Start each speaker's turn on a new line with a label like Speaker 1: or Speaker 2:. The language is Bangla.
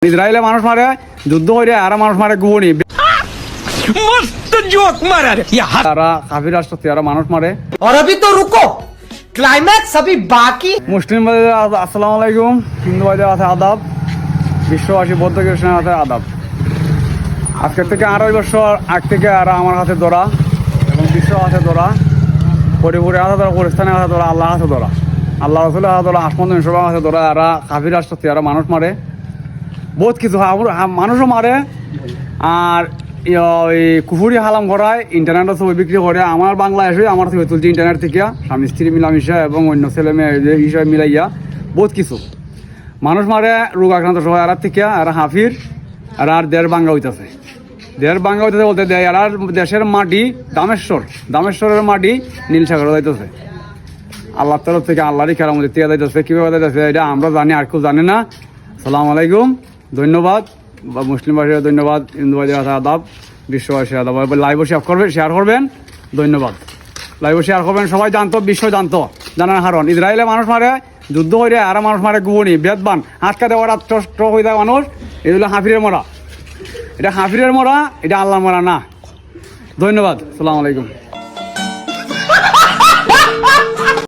Speaker 1: ইসরায়েলে মানুষ মারে, যুদ্ধ করে আর মানুষ মারে গুবনি
Speaker 2: मस्त जोक मारा रे
Speaker 1: তারা কাফির রাষ্ট্র তারা মানুষ মারে।
Speaker 2: और अभी तो रुको क्लाइमैक्स अभी बाकी।
Speaker 1: মুসলিম আসসালামু আলাইকুম, হিন্দু ভাইদের আছে আদাব, বিশ্ববাসী বৌদ্ধ খ্রিস্টানের আছে আদাব। আজকের থেকে 2.5 বছর আগ থেকে আর আমার হাতে ধরা এবং বিশ্ব হাতে ধরা, পরিপুরে হাতে ধরা, পরিস্থানের হাতে ধরা, আল্লাহ হাতে ধরা, আল্লাহ রসুলের হাতে ধরা, আসমান সবার হাতে ধরা। এরা কাফির রাষ্ট্র তারা মানুষ মারে, বহুত কিছু মানুষও মারে। আর ওই কুফুরি হালাম করায়, ইন্টারনেটও ছবি বিক্রি করে। আমার বাংলাদেশে আমার ছবি তুলছে ইন্টারনেট থেকে, স্বামী স্ত্রী মিলামিশা এবং অন্য ছেলে মেয়ে হিসাবে মিলাইয়া বহুত কিছু মানুষ মারে। রোগ আক্রান্ত সবাই আর থেকে এরা হাফির আর দেড় বাঙ্গা হইতেছে, দেড় বাঙ্গা হইতেছে বলতে দেয়। আর দেশের মাটি দামেশ্বরের মাটি নীলসাগরে যাইতেছে। আল্লাহর তরফ থেকে আল্লাহরই খেলার মধ্যে তিয়া যাইতেছে। কীভাবে যাইতেছে এটা আমরা জানি, আর কেউ জানে না। আসসালামু আলাইকুম, ধন্যবাদ। বা মুসলিম ভাষায় ধন্যবাদ, হিন্দু ভাষায় আদাব, বিশ্ববাসী আদাব। লাইভ শেয়ার করবেন, ধন্যবাদ। লাইভ শেয়ার করবেন, সবাই জানতো, বিশ্ব জানতো, জানার কারণ ইসরায়েলে মানুষ মারে, যুদ্ধ করে আর মানুষ মারে গুবনি বেদবান হাতকা দেওয়ার স্ট্রোক হয়ে যায় মানুষ। এগুলো হাফিরের মরা, এটা হাফিরের মরা, এটা আল্লাহ মরা না। ধন্যবাদ, আসসালামু আলাইকুম।